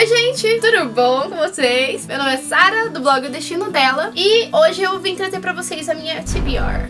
gente, tudo bom com vocês? Meu nome é Sara, do blog O Destino Dela, e hoje eu vim trazer pra vocês a minha TBR.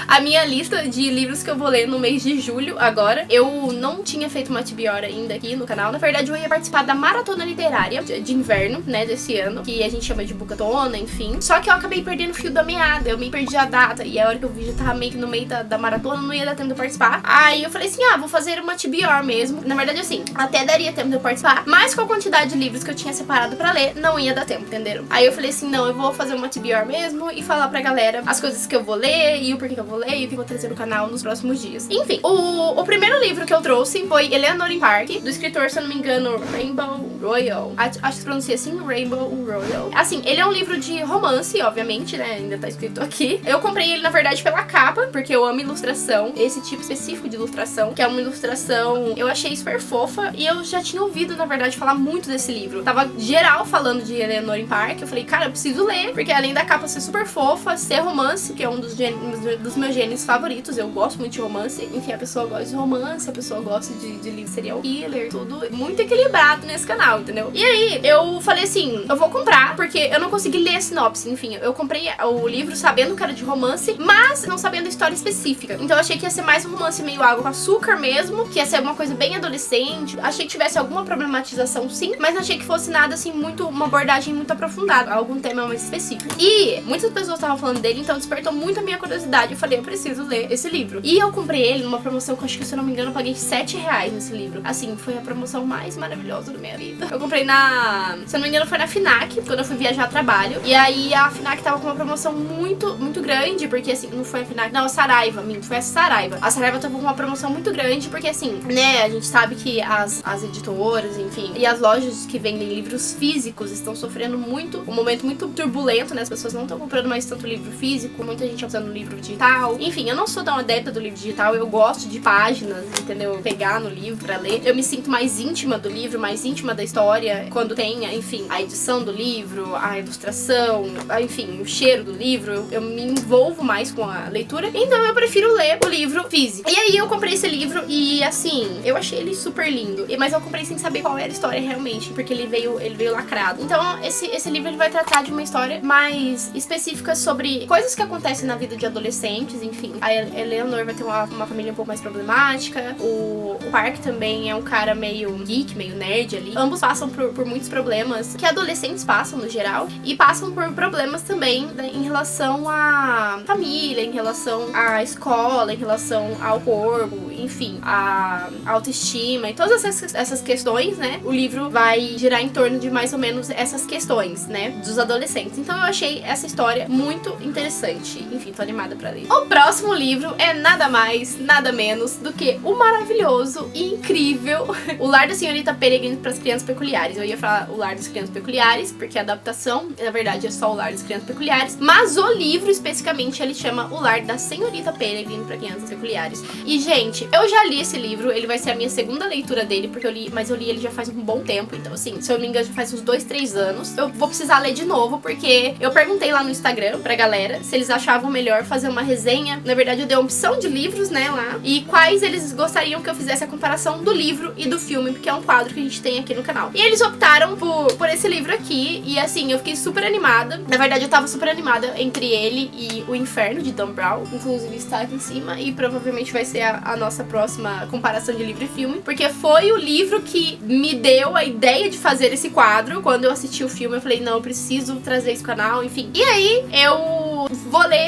A minha lista de livros que eu vou ler no mês de julho agora. Eu não tinha feito uma TBR ainda aqui no canal. Na verdade, eu ia participar da maratona literária de inverno, né, desse ano, que a gente chama de Bucatona, enfim. Só que eu acabei perdendo o fio da meada, eu me perdi a data, e a hora que eu vi já tava meio que no meio da maratona, não ia dar tempo de eu participar. Aí eu falei assim, vou fazer uma TBR mesmo. Na verdade, assim, até daria tempo de eu participar, mas com a quantidade de livros que eu tinha separado pra ler, não ia dar tempo, entenderam? Aí eu falei assim, não, eu vou fazer uma TBR mesmo e falar pra galera as coisas que eu vou ler e o porquê que eu vou ler e o que eu vou trazer no canal nos próximos dias. Enfim, o primeiro livro que eu trouxe foi Eleanor Park, do escritor, se eu não me engano, Rainbow Rowell. Acho que se pronuncia assim, Rainbow Rowell. Assim, ele é um livro de romance, obviamente, né? Ainda tá escrito aqui. Eu comprei ele, na verdade, pela capa, porque eu amo ilustração, esse tipo específico de ilustração, que é uma ilustração, eu achei super fofa, e eu já tinha ouvido, na verdade, falar muito desse livro. Tava geral falando de Eleanor Park, eu falei, cara, eu preciso ler, porque além da capa ser super fofa, ser romance, que é um dos meus gêneros favoritos, eu gosto muito de romance, enfim, a pessoa gosta de romance, a pessoa gosta de livro serial killer, tudo muito equilibrado nesse canal, entendeu? E aí, eu falei assim, eu vou comprar, porque eu não consegui ler a sinopse, enfim, eu comprei o livro sabendo que era de romance, mas não sabendo a história específica, então eu achei que ia ser mais um romance meio água com açúcar mesmo, que ia ser uma coisa bem adolescente, achei que tivesse alguma problematização sim, mas não achei que fosse nada assim, uma abordagem muito aprofundada, algum tema mais específico. E muitas pessoas estavam falando dele, então despertou muito a minha curiosidade, eu falei, eu preciso ler esse livro. E eu comprei ele numa promoção que eu acho que, se eu não me engano, eu paguei R$7 nesse livro. Assim, foi a promoção mais maravilhosa da minha vida. Eu comprei se eu não me engano, foi na FNAC, quando eu fui viajar a trabalho. E aí a FNAC tava com uma promoção muito, muito grande, porque assim, não foi a FNAC, não, a Saraiva, foi a Saraiva. A Saraiva tava com uma promoção muito grande, porque assim, né, a gente sabe que as editoras, enfim, e as lojas que vendem livros físicos estão sofrendo muito, um momento muito turbulento, né, as pessoas não estão comprando mais tanto livro físico, muita gente usando livro digital. Enfim, eu não sou tão adepta do livro digital, eu gosto de páginas, entendeu? Pegar no livro pra ler. Eu me sinto mais íntima do livro, mais íntima da história, quando tem, enfim, a edição do livro, a ilustração, enfim, o cheiro do livro, eu me envolvo mais com a leitura, então eu prefiro ler o livro físico. E aí eu comprei esse livro e, assim, eu achei ele super lindo, mas eu comprei sem saber qual era a história realmente, porque ele veio lacrado. Então, esse livro ele vai tratar de uma história mais específica sobre coisas que acontecem na vida de adolescentes, enfim. A Eleanor vai ter uma família um pouco mais problemática, o Park também é um cara meio geek, meio nerd ali. Ambos passam por muitos problemas que adolescentes passam no geral, e passam por problemas também em relação à família, em relação à escola, em relação ao corpo, enfim, a autoestima e todas essas questões, né? O livro vai girar em torno de mais ou menos essas questões, né? Dos adolescentes. Então eu achei essa história muito interessante. Enfim, tô animada pra ler. O próximo livro é nada mais, nada menos do que o maravilhoso e incrível O Lar da Senhorita Peregrine para as Crianças Peculiares. Eu ia falar O Lar das Crianças Peculiares, porque a adaptação, na verdade, é só O Lar das Crianças Peculiares, mas o livro, especificamente, ele chama O Lar da Senhorita Peregrine para Crianças Peculiares. E, gente, eu já li esse livro, ele vai ser a minha segunda leitura dele, porque eu li ele já faz um bom tempo, então, assim, se eu não me engano, já faz uns 2, 3 anos. Eu vou precisar ler de novo, porque eu perguntei lá no Instagram pra galera se eles achavam melhor fazer uma resenha. Na verdade, eu dei uma opção de livros, né, lá, e quais eles gostariam que eu fizesse a comparação do livro e do filme, porque é um quadro que a gente tem aqui no canal. E eles optaram por esse livro aqui, e assim, eu fiquei super animada. Na verdade, eu tava super animada entre ele e O Inferno, de Dan Brown. Inclusive, está aqui em cima, e provavelmente vai ser a nossa próxima comparação de livro e filme, porque foi o livro que me deu a ideia de fazer esse quadro. Quando eu assisti o filme, eu falei, não, eu preciso trazer isso pro canal, enfim. E aí, eu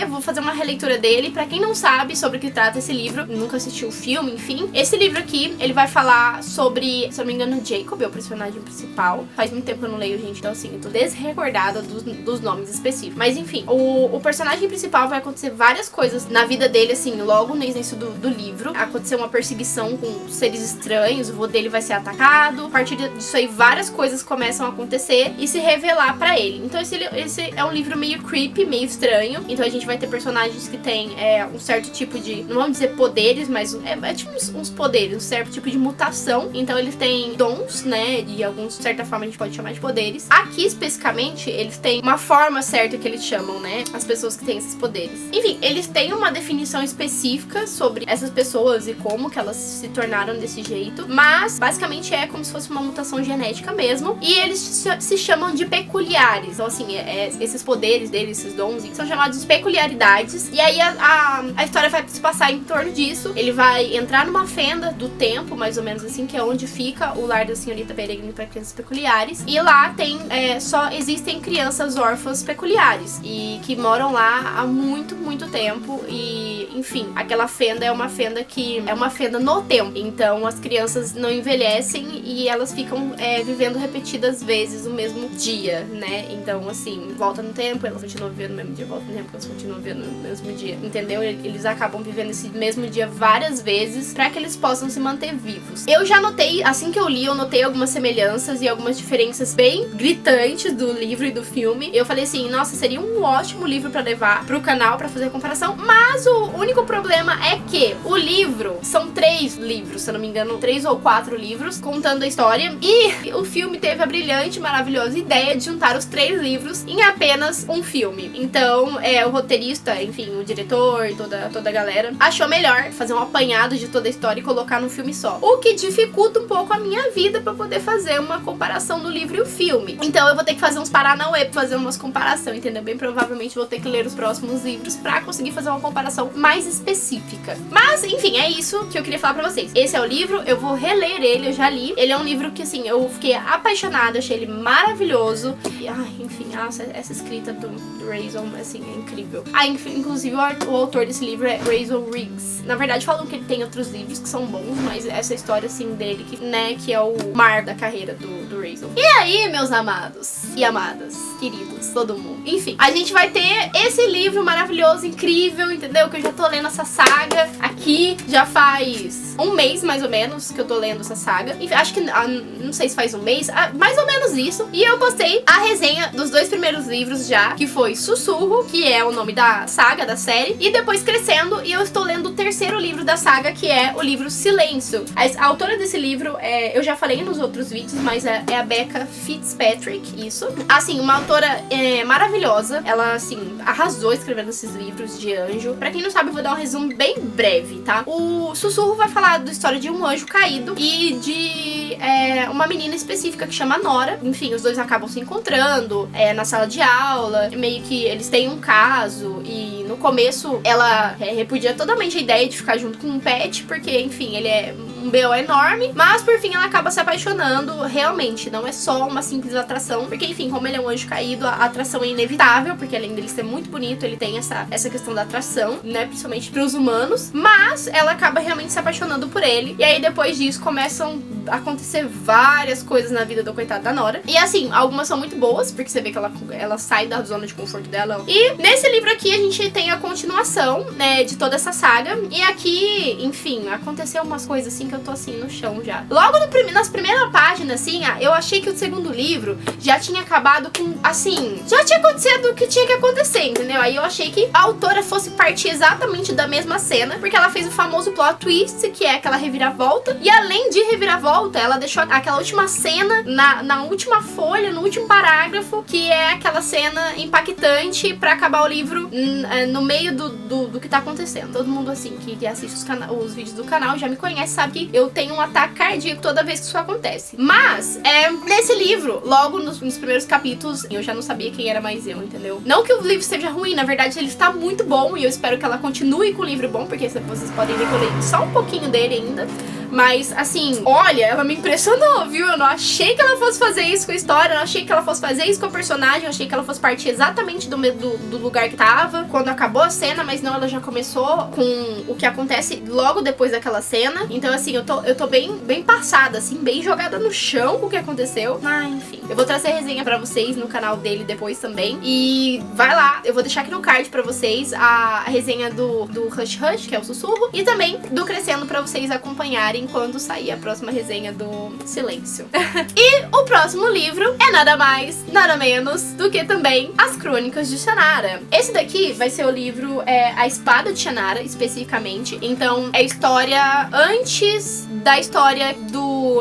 vou fazer uma releitura dele. Pra quem não sabe sobre o que trata esse livro, nunca assistiu o filme, enfim, esse livro aqui, ele vai falar sobre, se eu não me engano, Jacob é o personagem principal. Faz muito tempo que eu não leio, gente, então assim, eu tô desrecordada dos nomes específicos. Mas enfim, o personagem principal vai acontecer várias coisas na vida dele, assim, logo no início do livro. Aconteceu uma perseguição com seres estranhos, o vô dele vai ser atacado. A partir disso aí, várias coisas começam a acontecer e se revelar pra ele. Então esse é um livro meio creepy, meio estranho, e Então a gente vai ter personagens que têm um certo tipo de, não vamos dizer poderes, mas é tipo uns poderes, um certo tipo de mutação. Então eles têm dons, né, de alguns, de certa forma a gente pode chamar de poderes. Aqui especificamente eles têm uma forma certa que eles chamam, né, as pessoas que têm esses poderes. Enfim, eles têm uma definição específica sobre essas pessoas e como que elas se tornaram desse jeito, mas basicamente é como se fosse uma mutação genética mesmo, e eles se chamam de peculiares. Então assim, esses poderes deles, esses dons, são chamados de peculiaridades, e aí a história vai se passar em torno disso. Ele vai entrar numa fenda do tempo, mais ou menos assim, que é onde fica o lar da senhorita Peregrine para crianças peculiares, e lá tem, só existem crianças órfãs peculiares, e que moram lá há muito, muito tempo, e enfim, aquela fenda é uma fenda que é uma fenda no tempo, então as crianças não envelhecem e elas ficam vivendo repetidas vezes o mesmo dia, né? Então assim, volta no tempo, elas continuam vivendo no mesmo dia, volta no tempo, elas continuam vivendo no mesmo dia, entendeu? Eles acabam vivendo esse mesmo dia várias vezes pra que eles possam se manter vivos. Eu já notei, assim que eu li, eu notei algumas semelhanças e algumas diferenças bem gritantes do livro e do filme. Eu falei assim, nossa, seria um ótimo livro pra levar pro canal pra fazer a comparação, mas o único problema é que o livro, são 3 livros, se eu não me engano, 3 ou 4 livros contando a história, e o filme teve a brilhante, maravilhosa ideia de juntar os 3 livros em apenas um filme. Então, o roteirista, enfim, o diretor, toda a galera, achou melhor fazer um apanhado de toda a história e colocar num filme só. O que dificulta um pouco a minha vida pra poder fazer uma comparação do livro e o filme. Então eu vou ter que fazer uns paranauê pra fazer umas comparações, entendeu? Bem provavelmente vou ter que ler os próximos livros pra conseguir fazer uma comparação mais específica. Mas, enfim, é isso que eu queria falar pra vocês. Esse é o livro, eu vou reler ele, eu já li. Ele é um livro que, assim, eu fiquei apaixonada, achei ele maravilhoso. E, enfim, essa escrita do Razon, assim, é incrível. Inclusive, o autor desse livro é Razon Riggs. Na verdade, falam que ele tem outros livros que são bons, mas essa história, assim, dele, que é o mar da carreira do Razon. E aí, meus amados e amadas, queridos, todo mundo. Enfim, a gente vai ter esse livro maravilhoso, incrível, entendeu? Que eu já tô lendo essa saga aqui, já faz um mês, mais ou menos, que eu tô lendo essa saga. Enfim, acho que, não sei se faz um mês, mais ou menos isso. E eu postei a resenha dos 2 primeiros livros já, que foi Sussurro, que é o nome da saga, da série, e depois Crescendo, e eu estou lendo o 3º livro da saga, que é o livro Silêncio. A autora desse livro, eu já falei nos outros vídeos, mas é a Becca Fitzpatrick, isso. Assim, uma autora maravilhosa, ela, assim, arrasou escrevendo esses livros de anjo. Pra quem não sabe, eu vou dar um resumo bem breve, tá? O Sussurro vai falar da história de um anjo caído e de uma menina específica que chama Nora. Enfim, os dois acabam se encontrando na sala de aula, meio que eles têm um caso, e no começo ela repudia totalmente a ideia de ficar junto com um pet, porque, enfim, ele é um B.O. enorme, mas por fim ela acaba se apaixonando realmente, não é só uma simples atração, porque, enfim, como ele é um anjo caído, a atração é inevitável, porque além dele ser muito bonito, ele tem essa questão da atração, né, principalmente pros humanos, mas ela acaba realmente se apaixonando por ele, e aí depois disso começam a acontecer várias coisas na vida do coitado da Nora, e assim, algumas são muito boas, porque você vê que ela sai da zona de conforto dela, e nesse livro aqui a gente tem a continuação, né, de toda essa saga, e aqui, enfim, aconteceu umas coisas assim que eu tô assim no chão já. Logo nas primeiras páginas, assim, eu achei que o 2º livro já tinha acabado com, assim, já tinha acontecido o que tinha que acontecer, entendeu? Aí eu achei que a autora fosse partir exatamente da mesma cena, porque ela fez o famoso plot twist, que é aquela reviravolta, e além de reviravolta, ela deixou aquela última cena na última folha, no último parágrafo, que é aquela cena impactante pra acabar o livro no meio do que tá acontecendo. Todo mundo, assim, que assiste os vídeos do canal já me conhece, sabe que eu tenho um ataque cardíaco toda vez que isso acontece. Mas, nesse livro, logo nos primeiros capítulos, eu já não sabia quem era mais eu, entendeu? Não que o livro seja ruim, na verdade ele está muito bom, e eu espero que ela continue com o livro bom, porque vocês podem ver que eu leio só um pouquinho dele ainda. Mas, assim, olha, ela me impressionou, viu? Eu não achei que ela fosse fazer isso com a história, eu não achei que ela fosse fazer isso com a personagem, eu achei que ela fosse partir exatamente do lugar que tava quando acabou a cena, mas não, ela já começou com o que acontece logo depois daquela cena. Então, assim, eu tô bem passada, assim, bem jogada no chão com o que aconteceu. Mas, enfim, eu vou trazer resenha pra vocês no canal dele depois também. E vai lá, eu vou deixar aqui no card pra vocês a resenha do Hush Hush, que é o Sussurro, e também do Crescendo pra vocês acompanharem avisem quando sair a próxima resenha do Silêncio. E o próximo livro é nada mais, nada menos do que também As Crônicas de Shannara. Esse daqui vai ser o livro A Espada de Shannara, especificamente. Então, é história antes da história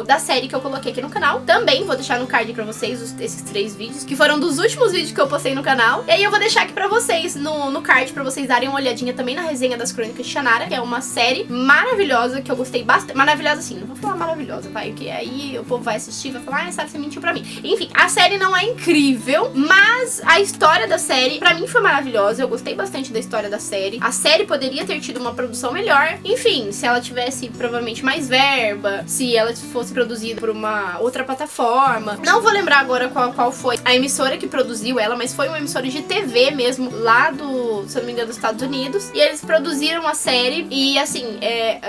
da série que eu coloquei aqui no canal. Também vou deixar no card pra vocês esses 3 vídeos, que foram dos últimos vídeos que eu postei no canal. E aí eu vou deixar aqui pra vocês, no card, pra vocês darem uma olhadinha também na resenha das Crônicas de Shannara, que é uma série maravilhosa, que eu gostei bastante. Maravilhosa assim, não vou falar maravilhosa, vai, porque aí o povo vai assistir e vai falar, sabe, você mentiu pra mim. Enfim, a série não é incrível, mas a história da série, pra mim, foi maravilhosa. Eu gostei bastante da história da série. A série poderia ter tido uma produção melhor. Enfim, se ela tivesse, provavelmente, mais verba, se ela fosse produzida por uma outra plataforma. Não vou lembrar agora qual foi a emissora que produziu ela, mas foi uma emissora de TV mesmo, lá se eu não me engano, dos Estados Unidos. E eles produziram a série e, assim,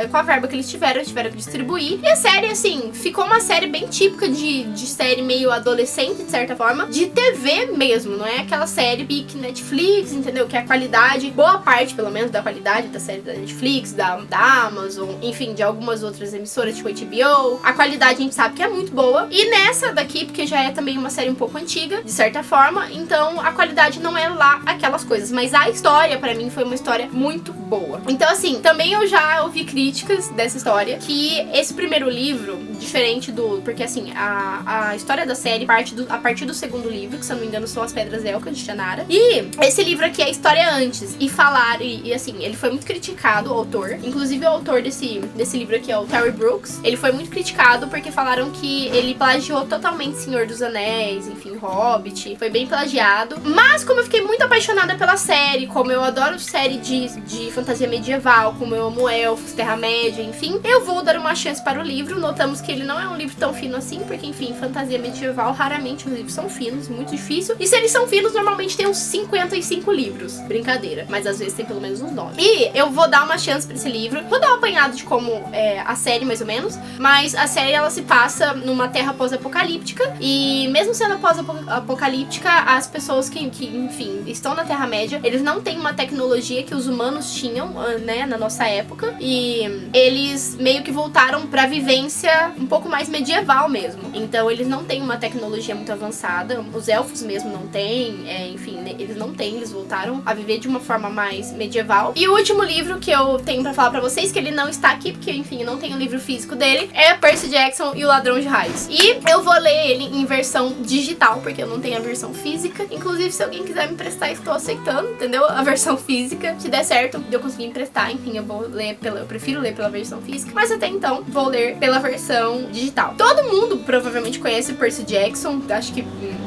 com a verba que eles tiveram que distribuir. E a série, assim, ficou uma série bem típica de série meio adolescente, de certa forma, de TV mesmo. Não é aquela série pique Netflix, entendeu? Que a qualidade, boa parte, pelo menos, da qualidade da série da Netflix, da Amazon, enfim, de algumas outras emissoras, tipo HBO. A qualidade a gente sabe que é muito boa. E nessa daqui, porque já é também uma série um pouco antiga, de certa forma, então a qualidade não é lá aquelas coisas. Mas a história, pra mim, foi uma história muito boa. Então, assim, também eu já ouvi críticas dessa história, que esse primeiro livro, diferente porque, assim, a história da série a partir do segundo livro, que, se eu não me engano, são As Pedras Elcas, de Shannara. E esse livro aqui é a história antes. E assim, ele foi muito criticado, o autor. Inclusive, o autor desse livro aqui é o Terry Brooks. Ele foi muito criticado porque falaram que ele plagiou totalmente Senhor dos Anéis, enfim, Hobbit. Foi bem plagiado. Mas, como eu fiquei muito apaixonada pela série, como eu adoro série de fantasia medieval, como eu amo elfos, Terra-média, enfim, eu vou dar uma chance para o livro. Notamos que ele não é um livro tão fino assim, porque, enfim, fantasia medieval, raramente os livros são finos, muito difícil. E se eles são finos, normalmente tem uns 55 livros. Brincadeira, mas às vezes tem pelo menos uns 9. E eu vou dar uma chance pra esse livro. Vou dar um apanhado de como é a série, mais ou menos. Mas a série, ela se passa numa terra pós-apocalíptica. E mesmo sendo pós-apocalíptica, as pessoas que, enfim, estão na Terra-média, eles não têm uma tecnologia que os humanos tinham, né, na nossa época. E eles meio que voltaram pra vivência um pouco mais medieval mesmo. Então eles não têm uma tecnologia muito avançada. Os elfos mesmo não têm. Enfim, eles não têm. Eles voltaram a viver de uma forma mais medieval. E o último livro que eu tenho pra falar pra vocês, que ele não está aqui, porque, enfim, não tem o livro físico dele, é Percy Jackson e o Ladrão de Raios. E eu vou ler ele em versão digital, porque eu não tenho a versão física. Inclusive, se alguém quiser me emprestar, estou aceitando, entendeu? A versão física. Se der certo, eu conseguir emprestar, enfim, eu prefiro ler pela versão física. Mas até então, vou ler pela versão digital. Todo mundo provavelmente conhece Percy Jackson, acho que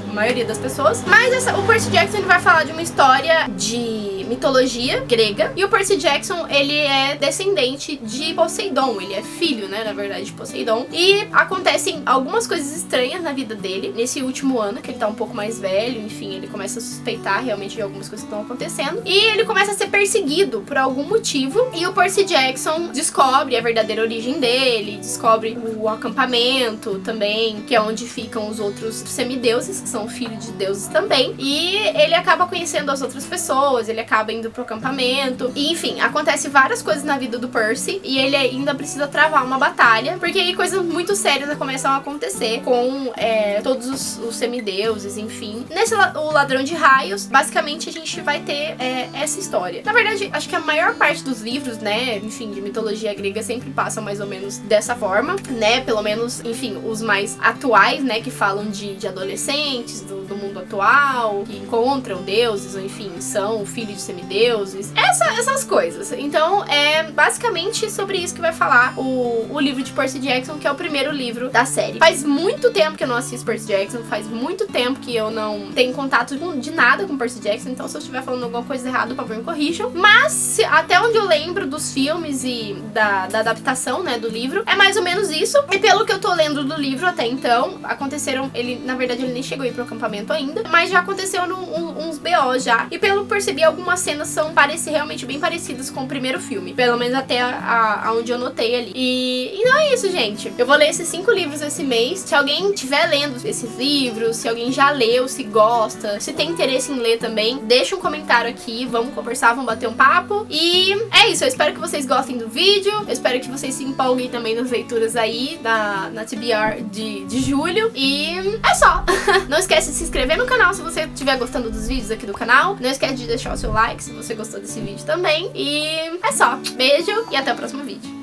a maioria das pessoas. Mas o Percy Jackson, ele vai falar de uma história de mitologia grega. E o Percy Jackson, ele é descendente de Poseidon. Ele é filho, né, na verdade, de Poseidon. E acontecem algumas coisas estranhas na vida dele nesse último ano, que ele tá um pouco mais velho. Enfim, ele começa a suspeitar realmente de algumas coisas que estão acontecendo. E ele começa a ser perseguido por algum motivo. E o Percy Jackson descobre a verdadeira origem dele, descobre o acampamento também, que é onde ficam os outros semideuses, que são filhos de deuses também. E ele acaba conhecendo as outras pessoas, ele acaba indo pro acampamento. E, enfim, acontece várias coisas na vida do Percy. E ele ainda precisa travar uma batalha, porque aí coisas muito sérias começam a acontecer com todos os semideuses, enfim. Nesse O Ladrão de Raios, basicamente a gente vai ter essa história. Na verdade, acho que a maior parte dos livros, né, enfim, de mitologia grega sempre passam mais ou menos dessa forma, né, pelo menos, enfim, os mais atuais, né, que falam de adolescentes, do mundo atual, que encontram deuses, ou enfim, são filhos de semideuses, essas coisas. Então, é basicamente sobre isso que vai falar o livro de Percy Jackson, que é o primeiro livro da série. Faz muito tempo que eu não assisto Percy Jackson, faz muito tempo que eu não tenho contato de nada com Percy Jackson, então se eu estiver falando alguma coisa errada, por favor, me corrijam. Mas, até onde eu lembro dos filmes e da adaptação, né, do livro, é mais ou menos isso. E pelo que eu tô lendo do livro até então, aconteceram, na verdade ele nem chegou a ir pro acampamento ainda, mas já aconteceu uns BO já. E pelo que percebi, algumas cenas são realmente bem parecidas com o primeiro filme. Pelo menos até onde eu notei ali. E não é isso, gente. Eu vou ler esses 5 livros esse mês. Se alguém estiver lendo esses livros, se alguém já leu, se gosta, se tem interesse em ler também, deixa um comentário aqui. Vamos conversar, vamos bater um papo. E é isso. Eu espero que vocês gostem do vídeo. Eu espero que vocês se empolguem também nas leituras aí na TBR de julho. E é só. Não esquece de se inscrever no canal se você estiver gostando dos vídeos aqui do canal. Não esquece de deixar o seu like se você gostou desse vídeo também. E é só. Beijo e até o próximo vídeo.